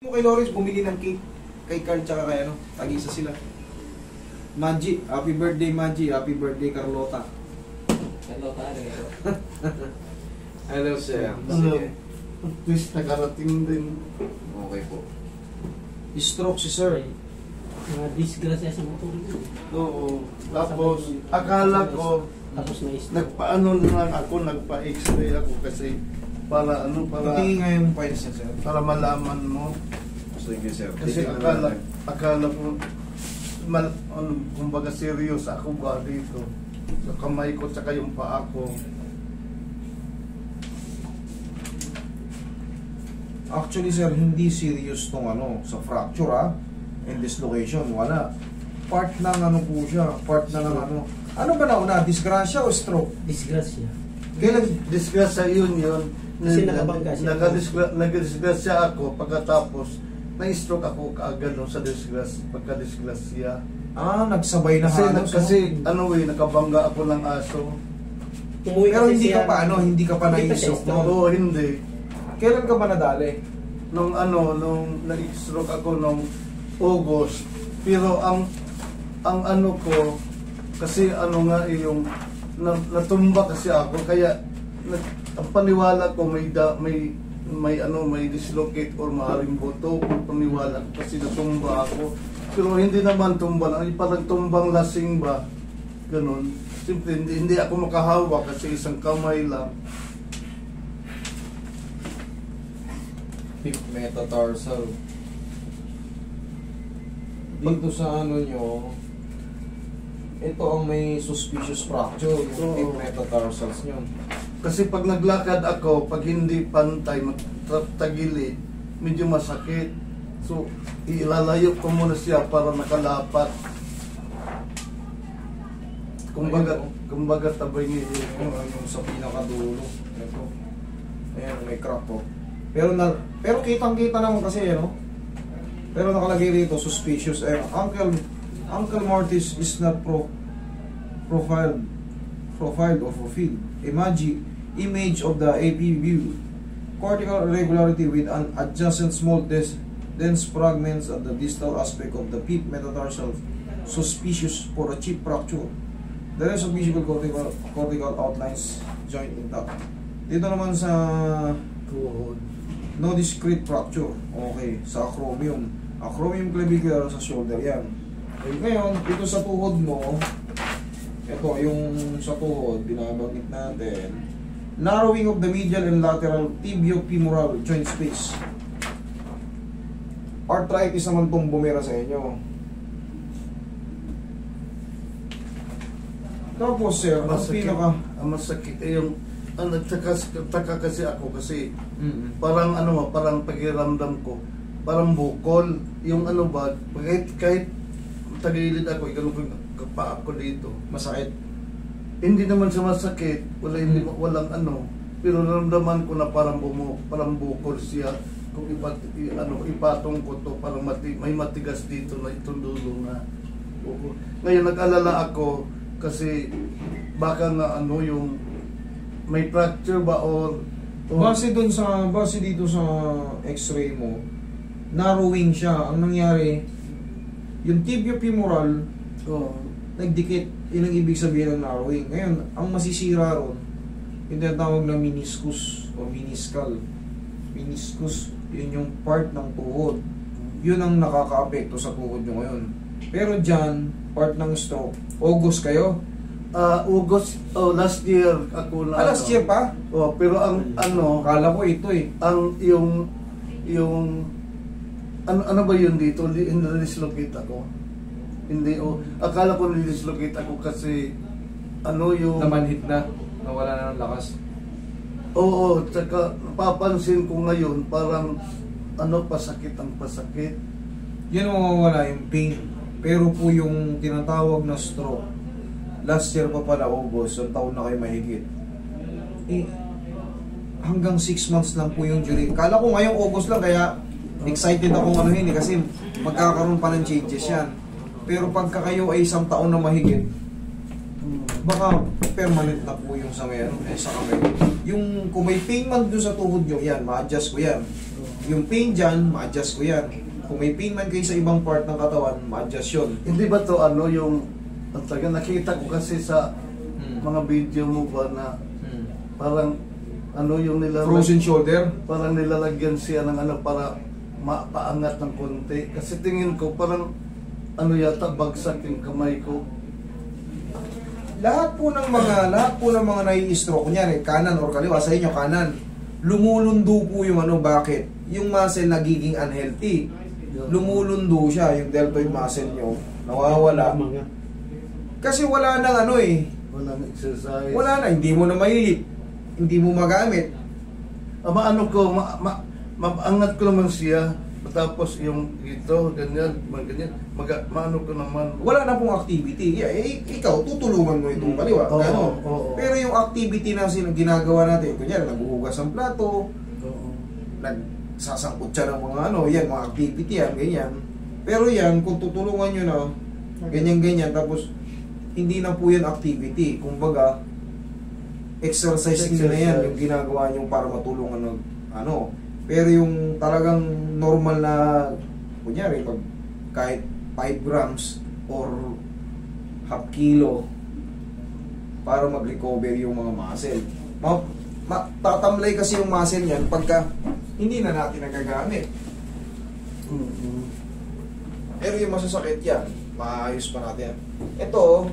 Mo kay Lawrence bumili ng cake kay Carl tsaka kay ano, tag-isa sila. Maggi, happy birthday Maggi, happy birthday Carlota. Carlota rin. Hello sir. Sige. At least nakarating din. Okay po. Stroke si sir. Mga disgrasya sa motor. Oo. Tapos, akala ko, Tapos na is. nagpaano lang ako, nagpa-x-ray ako kasi para ano, Patingin nga yung files niya sir. para malaman mo. Sige sir. Kasi akala ko, kumbaga serious ako ba dito. Sa kamay ko, tsaka yung paa ko. Actually sir, hindi serious tong ano, sa fracture and dislocation, wala. Part ng ano po siya, part na ng ano. Ano ba nauna, disgrasya o stroke? Disgrasya. Kailan disgrasya yun. Kasi nakabangga siya. Nag-disgrasya ako pagkatapos na-stroke ako kaagad sa pagka-disgrasya. Nagsabay na halos. Kasi nakabangga ako ng aso. Pero hindi ka pa hindi ka pa na-stroke noon. Oo, hindi. Kailan ka ba nadali? Nung na-stroke ako nung August. Pero ang ano ko, kasi yung natumba kasi ako, kaya ang paniwala ko may dislocate or maaaring buto. Paniwala ko kasi natumba ako. Pero hindi naman tumba lang, parang tumbang lasing ba? Ganun. Simple, hindi ako makahawak kasi isang kamay lang. Hip metatarsal. Dito sa ano nyo, ito ang may suspicious fracture, yung hip metatarsals nyo. Kasi pag naglakad ako, pag hindi pantay, tagilid, medyo masakit. So, ilalayo ko muna siya para nakalapat. Kumbaga tabay niya Yung sa pinakadulo. Ito. Ayan, may crack po. Pero kitang-kita naman kasi, Pero nakalagay rito, suspicious. Uncle Martis is not profiled or fulfilled. Image of the AP view. Cortical irregularity with an adjacent small dense fragments at the distal aspect of the hip metatarsal. Suspicious for a chip fracture. The rest of visible cortical outlines joint intact. Dito naman sa tuhod. No discrete fracture. Okay, sa acromion. Acromion clavicular sa shoulder yan. Okay, ngayon, dito sa tuhod mo, ito yung sa tuhod, binabanggit natin. Narrowing of the medial and lateral tibiofemoral joint space. Arthritis naman itong bumira sa inyo. Tapos sir, masakit yung nagtaka kasi ako kasi parang pakiramdam ko parang bukol yung kahit tagilid ako ikano ko kapa ako dito masakit. Hindi naman sa masakit, walang pero naramdaman ko na parang bukol siya kung ipatong ko to parang may matigas dito na itong dulo na bukol. Ngayon nag-alala ako kasi baka nga yung may fracture ba or base dito sa x-ray mo, narrowing siya. Ang nangyari, yung tibiofemoral nagdikit. Yun ang ibig sabihin ng narrowing. Ngayon, ang masisira ron, yung tinatawag na meniscus o meniscal. Meniscus, yun yung part ng tuhod. Yun ang nakaka-apekto sa tuhod nyo ngayon. Pero dyan, part ng stroke. August kayo? August, last year ako na. Last year pa? Pero ang kala ko ito ang yung ano ba yun dito? Hindi dislocate ako. Hindi akala ko dislocate ako kasi yung namanhid na, nawala na ng lakas. Oo, tsaka napapansin ko ngayon parang pasakit ang pasakit. Yan mawawala yung pain. Pero po yung tinatawag na stroke, last year pa pala August, ang taon na kayo mahigit. Hanggang 6 months lang po yung duration. Kala ko ngayong August lang, kaya excited akong kasi magkakaroon pa ng changes yan. Pero pagka kayo ay 1 taon na mahigit, baka permanent na po yung sa kamay. Yung kung may pain man doon sa tuhod nyo, yan, ma-adjust ko yan. Yung pain dyan, ma-adjust ko yan. Kung may pain man kayo sa ibang part ng katawan, ma-adjust yun. Hindi ba to ano yung ang taga nakita ko kasi sa mga video mo ba na parang ano yung Frozen shoulder. parang nilalagyan siya ng ano para mapaangat ng konti. Kasi tingin ko parang ano yata bagsak yung kamay ko. Lahat po ng mga nai-stroke, kunyari kanan or kaliwa, sa inyo kanan, lumulundo po yung ano, bakit? Yung muscle nagiging unhealthy. Lumulundo siya, yung deltoid muscle nyo, nawawala. Kasi wala nang ano eh. Walang exercise. Wala na, hindi mo na mailip. Hindi mo magamit. Maano ko, maangat ko naman siya. Tapos yung ito, ganyan, maano ko naman. Wala na pong activity. Ikaw, tutulungan mo itong kaliwa. Oo, Ganon. oo. Pero yung activity na ginagawa natin, kunyari, naghuhugas ng plato, Oo. nagsasangkot siya ng mga ano, yan, mga activity yan, ganyan. Pero yan, kung tutulungan nyo na, ganyan-ganyan, tapos, hindi na po yan activity. Kumbaga, exercising na yan, yung ginagawa nyo para matulungan ng ano. Pero yung talagang normal na, kunyari, pag kahit 5 grams or half kilo para mag-recover yung mga muscle. Tatamlay kasi yung muscle yan pagka hindi na natin nagagamit. Pero yung masasakit yan, maayos pa natin. Ito,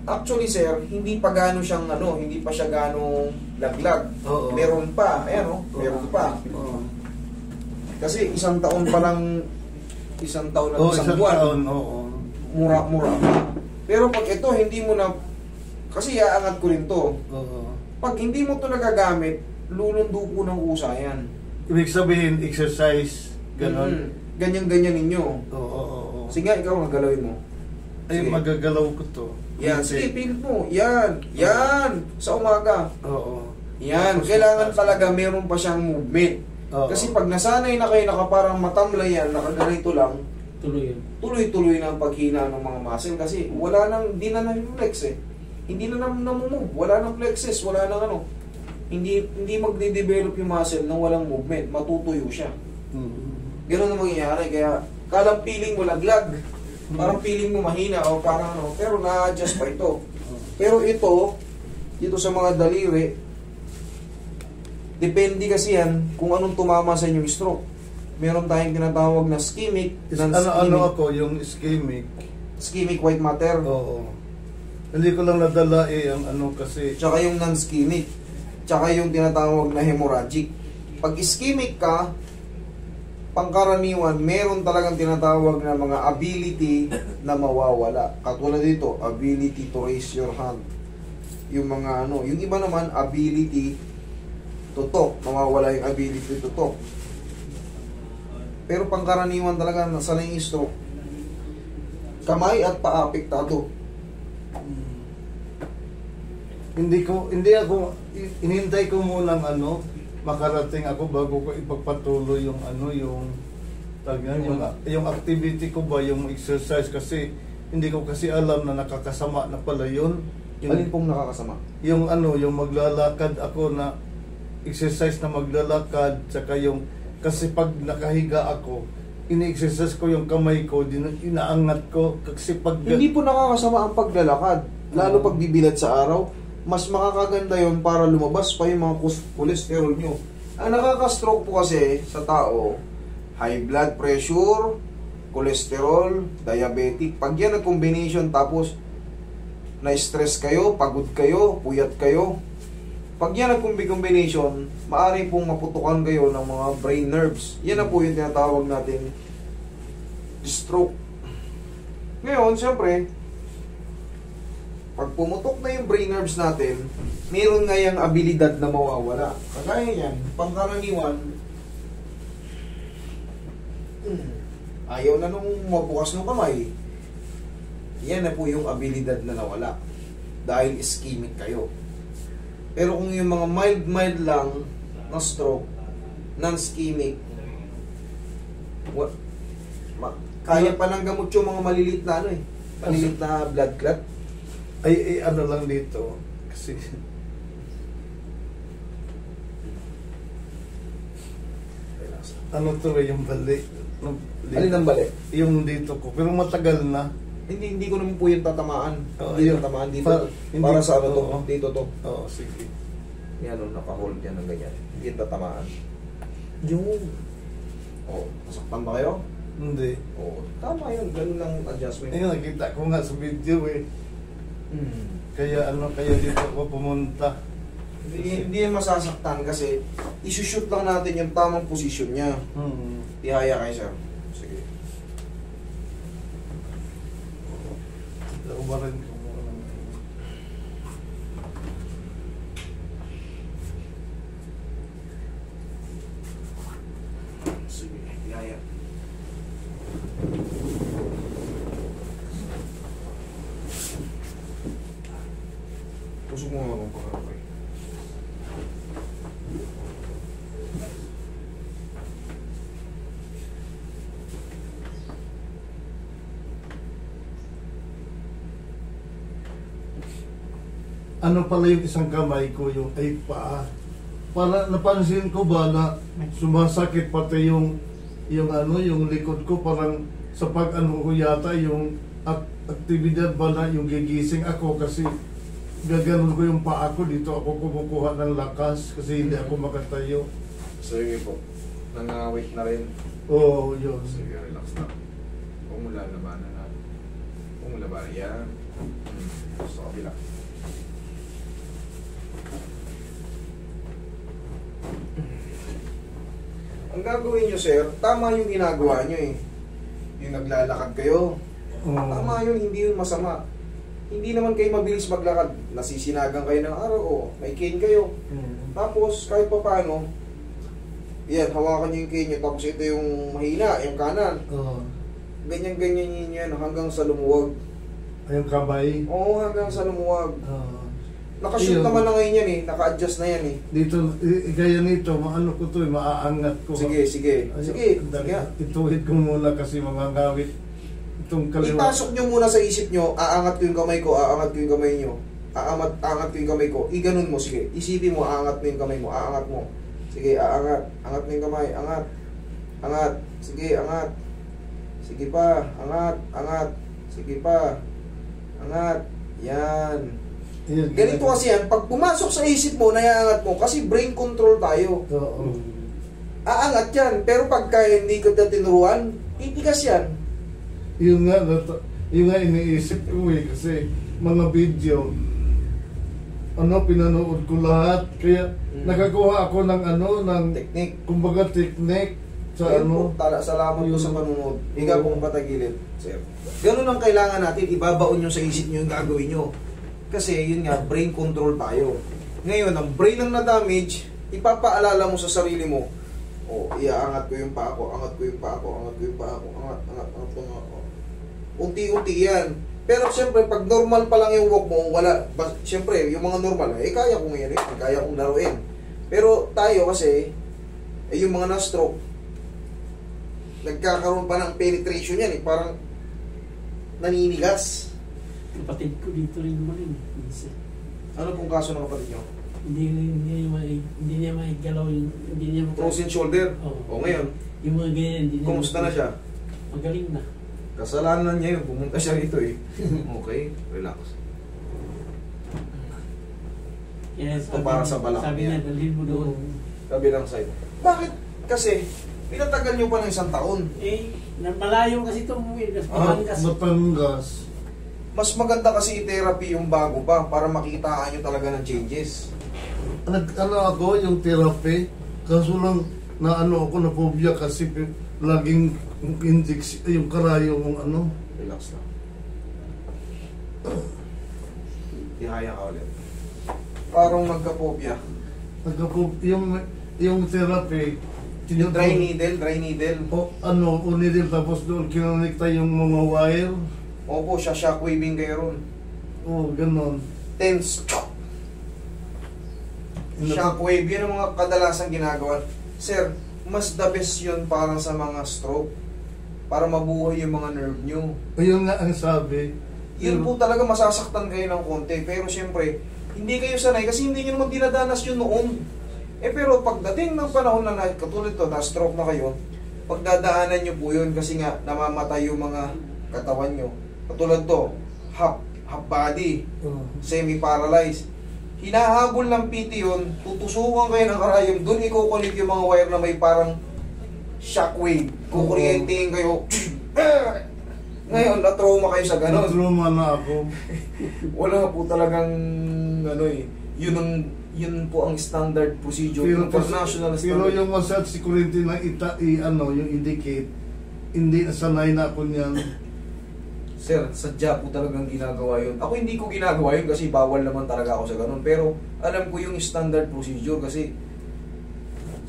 actually sir, hindi pa gano siyang ano, hindi pa siya ganong laglag. Oo. Meron pa, ayan o, meron pa. Oo. Kasi isang taon pa lang, isang taon at Oo, isang isang buwan, taon, oo. mura-mura. Pero pag ito, hindi mo na, kasi iaangat ko rin to. Oo. Pag hindi mo to nagagamit, lulundo po ng kusa yan. Ibig sabihin, exercise, ganon. Ganyan-ganyan ninyo. Oo. Sige nga, ikaw galawin mo. Ay, Sige. magagalaw ko to. Yan, sige, pilit mo. Yan, yan. Sa umaga. Oo. Yan, Tapos kailangan mataas. talaga meron pa siyang movement. Oo. Kasi pag nasanay na kayo, nakaparang matamlay yan, nakaganito lang, Tuloy yun. tuloy-tuloy na ang paghina ng mga muscle kasi wala nang, di na na-flex eh. Hindi na namumove, wala nang flexes, wala nang ano. Hindi magde-develop yung muscle nang walang movement, matutuyo siya. Ganun ang mangyayari, kaya kalang feeling mo laglag, parang feeling mo mahina o parang ano, pero na-adjust pa ito. Pero ito, dito sa mga daliri, depende kasi yan kung anong tumama sa inyong stroke. Meron tayong tinatawag na ischemic, Ano ako, yung ischemic. ischemic white matter, Oo. Hindi ko lang nadala ang ano kasi. tsaka yung non-ischemic, tsaka yung tinatawag na hemorrhagic. Pag ischemic ka, pangkaraniwan, meron talagang tinatawag na mga ability na mawawala. Katulad dito, ability to raise your hand. Yung mga ano, yung iba naman, ability to talk. Mawawala yung ability to talk. Pero pangkaraniwan talaga, nasa na yung stroke. Kamay at paa, apektado. Hindi ako, inintay ko munang ano, makarating ako bago ko ipagpatuloy yung ano, yung activity ko ba, yung exercise kasi hindi ko kasi alam na nakakasama na pala yun. Alin pong nakakasama? Yung ano, yung maglalakad ako na exercise na maglalakad, saka yung, kasi pag nakahiga ako, ini-exercise ko yung kamay ko, inaangat ko, kasi pag... Hindi po nakakasama ang paglalakad. Lalo pag bibilad sa araw, mas makakaganda yon para lumabas pa yung mga cholesterol nyo. Ang nakaka-stroke po kasi sa tao, high blood pressure, cholesterol, diabetic. Pag yan ang combination tapos na-stress kayo, pagod kayo, puyat kayo, pag yan ang combination, maaari pong maputukan kayo ng mga brain nerves. Yan na po yung tinatawag natin stroke. Ngayon, siyempre, pag pumutok na yung brain nerves natin, meron nga yung abilidad na mawawala. Kagaya yan, pangkaraniwan, ayaw na nung mabukas ng kamay, yan na po yung abilidad na nawala. Dahil ischemic kayo. Pero kung yung mga mild lang na stroke, non-ischemic, kaya pa lang gamot yung mga malilit na ano eh, malilit na blood clot. Ay, ano lang dito, kasi... ano to eh, yung bali. Alin ang bali? Yung dito ko. Pero matagal na. Hindi ko naman po yung tatamaan. Oo, Hindi yun. tatamaan dito. Hindi- Para sa ano to, oo. dito to. Oo, sige. Yan o, naka-hold yan ng ganyan. Hindi yung tatamaan. Yung... Oh, nasaktan ba kayo? Hindi. Oo, tama yun. Ganun lang adjustment. Ayun, nakita ko nga sa video eh. Hmm. Kaya dito ako pumunta. Hindi yan masasaktan kasi isushoot lang natin yung tamang posisyon niya. Ihaya kayo, sir. Sige. Umaran ko muna. Sige, ihaya. Tusok mo nga kung pakakay. Ano pala yung isang kamay ko, yung ay paa. Para napansin ko ba na sumasakit pati yung likod ko, parang sa pag ano ko yata yung aktibidad ba na yung gigising ako kasi gaganon ko yung paa ko, dito ako kumukuha ng lakas kasi hindi ako makatayo. Sige po. Nangawit na rin. Oo, yun. Sige, relax na. Huwag mo lalabanan na. Huwag mo labanan. Yan. Sa kabila. Ang gagawin nyo, sir, tama yung ginagawa nyo eh. Yung naglalakad kayo. Oo. Tama yun, hindi yun masama. Hindi naman kayo mabilis maglakad. Nasisinagan kayo ng araw o may cane kayo. Tapos, kahit pa paano, yan, hawakan nyo yung cane nyo. Tapos ito yung mahina, yung kanan. Oo. Ganyan-ganyan yun yan hanggang sa lumuwag. Yung kamay. Oo, hanggang sa lumuwag. Oo. Nakashoot Ayun. naman na ngayon yan eh. Naka-adjust na yan eh. Dito, gaya nito, maano ko to, maaangat ko. Sige, sige. Ayun, Sige. Sige. Ituhid ko muna kasi mga ngawit. Itong kaliwa. Ipasok nyo muna sa isip nyo, aangat ko yung kamay ko, aangat ko yung kamay nyo. Aangat ko yung kamay ko. Iganon mo, sige. Isipin mo, aangat mo yung kamay mo, aangat mo. Sige, aangat. Angat mo yung kamay, angat. Angat. Sige, angat. Sige pa, angat, angat. Sige pa. Angat. Yan. Ayun, Ganito kasi yan, pag pumasok sa isip mo, naiangat mo, kasi brain control tayo. Oo. Aangat yan, pero pagka hindi ka tinuruan, titigas yan. Yun nga iniisip ko eh, kasi mga video, pinanood ko lahat, kaya nakakuha ako ng Technique. kumbaga technique sa Ayun po, salamat po sa panunod. Higa pong patagilid, sir. Ganun ang kailangan natin, ibabaon nyo sa isip nyo yung gagawin nyo. Kasi yun nga, brain control tayo. Ngayon, ang brain ang na-damage, ipapaalala mo sa sarili mo, iaangat ko yung paa ko, angat ko yung paa ko, angat ko yung paa ko, angat ko. Unti-unti yan. Pero siyempre, pag normal pa lang yung walk mo, wala. Siyempre, yung mga normal, kaya kong yan, kaya kong laruin. Pero tayo kasi, yung mga na-stroke, nagkakaroon pa ng penetration yan, parang naninigas. Kapatid ko dito rin naman minsan. Ano pong kaso ng kapatid nyo? Hindi niya maigalaw yung... Hindi niya Frozen shoulder? Oo. O ngayon, Yung mga ganyan, hindi niya... kumusta na siya? Magaling na. Kasalanan niya yun, pumunta siya rito eh. Okay, relax. Kaya Ito para sa balak sabi niya. niya, dalhin mo doon. Kabilang side. Bakit? Kasi, pinatagal nyo pa ng 1 taon. Malayo kasi ito umuwi. Batangas. Mas maganda kasi i-therapy yung bago pa para makitaan nyo talaga ng changes. Ako yung therapy, kaso lang ako na phobia kasi laging yung karayo mong Relax lang. Ihaya ka ulit. Parang magka-phobia. Yung therapy, Yung dry needle. Unidil tapos doon kinonikta yung mga wire. Opo, siya shockwaving kayo ron. Ganon. Tense. Shockwave, yun ang mga kadalasang ginagawa. Sir, mas the best yun para sa mga stroke. Para mabuhay yung mga nerve nyo. Ayun nga ang sabi. Yun po talaga masasaktan kayo ng konti. Pero siyempre, hindi kayo sanay kasi hindi nyo naman dinadanas yun noon. Pero pagdating ng panahon na katulad to, na-stroke na kayo, pagdadaanan nyo po yun kasi nga namamatay yung mga katawan nyo. Katulad to, half body, semi-paralyzed. Hinahabol ng PT yun, tutusukan kayo ng karayom, doon ikukulit yung mga wire na may parang shockwave. Kukuryentehin kayo. Ngayon, na-trauma kayo sa ganon. Na-trauma na ako. Wala po talagang ano eh. Yun po ang standard procedure, international pero standard. yung massage security na yung indicate, hindi nasanay na ako niyan. Sir, sadya po talagang ginagawa yun. Ako hindi ko ginagawa yun kasi bawal naman talaga ako sa ganun. Pero alam ko yung standard procedure kasi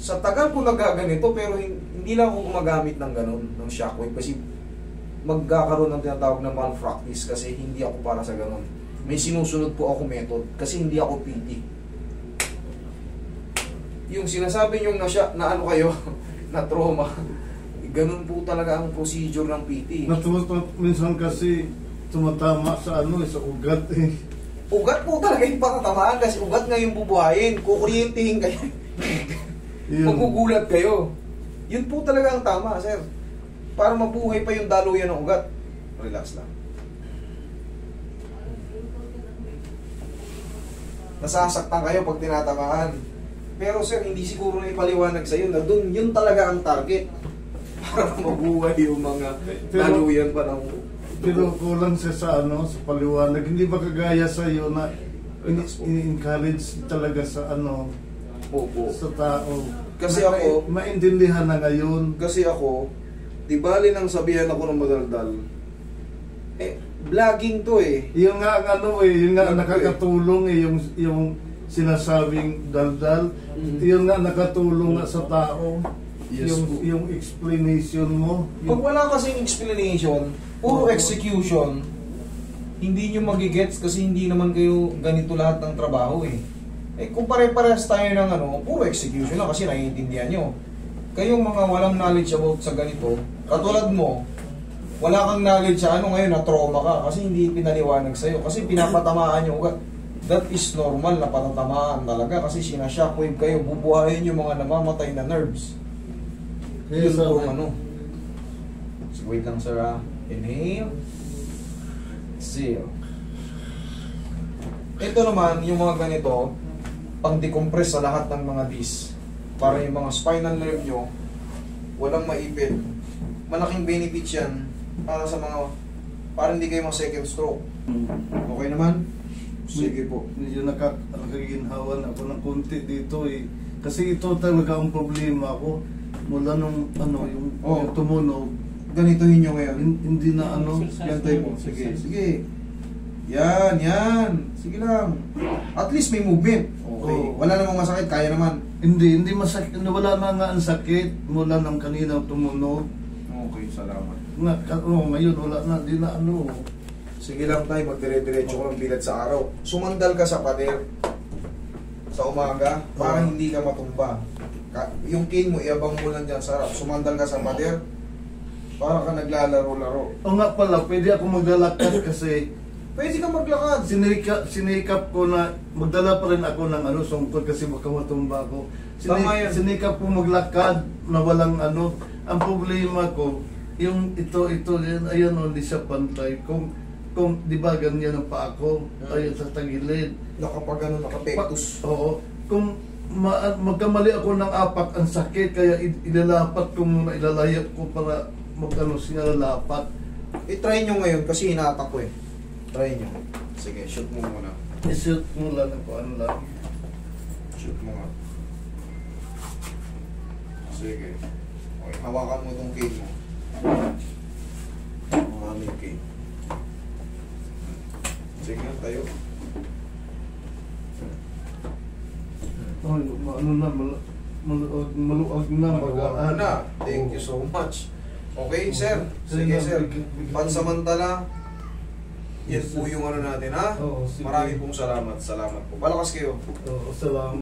sa tagal ko nagaganito pero hindi lang ako gumagamit ng ganun, ng shockwave kasi magkakaroon ng tinatawag na malpractice kasi hindi ako para sa ganun. May sinusunod po ako method kasi hindi ako PT. Yung sinasabi nyo na ano kayo, na trauma, ganun po talaga ang procedure ng PT. Minsan kasi tumatama sa sa ugat eh. Ugat po talaga yung patatamaan kasi ugat nga yung bubuhayin. Kukuryentehin kayo. Magugulat kayo. Yun po talaga ang tama, sir. Para mabuhay pa yung daluyan ng ugat. Relax lang. Nasasaktan kayo pag tinatamaan. Pero sir, hindi siguro na ipaliwanag sa na dun, yun talaga ang target. Para mabuhay yung mga daluyan pa ng... Pero kulang siya sa sa paliwanag. Hindi ba kagaya sa iyo na ini-encourage talaga sa Opo. sa tao. Kasi ako, maintindihan na ngayon. Kasi ako, di bali nang sabihan ako ng madaldal, vlogging to eh. Yung nga yung nga Vlog nakakatulong yung sinasabing daldal. Yung nga nakatulong nga sa tao. Yes, yung explanation mo. Pag wala kasing explanation, puro execution, hindi nyo magigets kasi hindi naman kayo ganito lahat ng trabaho eh. Kung pare-parehas tayo ng puro execution lang kasi naiintindihan nyo. Kayong mga walang knowledge about sa ganito, katulad mo, wala kang knowledge sa ngayon na trauma ka kasi hindi pinaliwanag sa'yo kasi pinapatamaan yung ugat. That is normal na patatamaan talaga kasi sinashockwave kayo, bubuhayin yung mga namamatay na nerves. Yun po So wait lang sir Inhale. Exhale. Ito naman, yung mga ganito, pang-decompress sa lahat ng mga disc. Para yung mga spinal nerve nyo, walang maipit. Malaking benefit yan para sa mga, para hindi kayo second stroke. Okay naman? Sige po. Medyo nakaginhawan ako ng konti dito eh. Kasi ito talaga ang problema ko. Mula nung yung tumunog. Ganitohin nyo ngayon. Hindi na Gantay mo. Sige, sige. Yan. Sige lang. At least may movement. Okay. Wala namang masakit, kaya naman. Hindi masakit. Wala na nga ang sakit mula nang kanina tumunog. Okay, salamat. Ngayon wala na, di na Sige lang tayo, magdire-diretso ko ng bilad sa araw. Sumandal ka sa pader sa umaga para hindi ka matumba. Yung cane mo, iabang mo lang dyan sa harap. Sumandal ka sa pader para ka naglalaro-laro. O nga pala, pwede ako maglalakad kasi pwede ka maglakad. Sinikap ko na magdala pa rin ako ng sungkot kasi baka matumba ako. Sinikap ko maglakad na walang Ang problema ko, yung ito yan, ayan hindi siya pantay. Kung di ba ganyan ang paa ko, ayun sa tagilid. Nakapektus. Oo. Kung magkamali ako ng apak, ang sakit, kaya ilalapat ko muna, ilalayap ko para siya lalapat. I-try nyo ngayon kasi hinatak ko eh. Try nyo. Sige, shoot mo muna. I-shoot mo lang ako, lang. Shoot mo nga. Sige. Okay, hawakan mo itong cane mo. Hawakan yung cane. Sige, tayo. Maluag na, magaan na. Thank you so much. Okay, sir. Sige, sir. Pansamantala, yan po yung natin, ha? Oo, sige. Marami pong salamat. Salamat po. Palakas kayo. Salamat.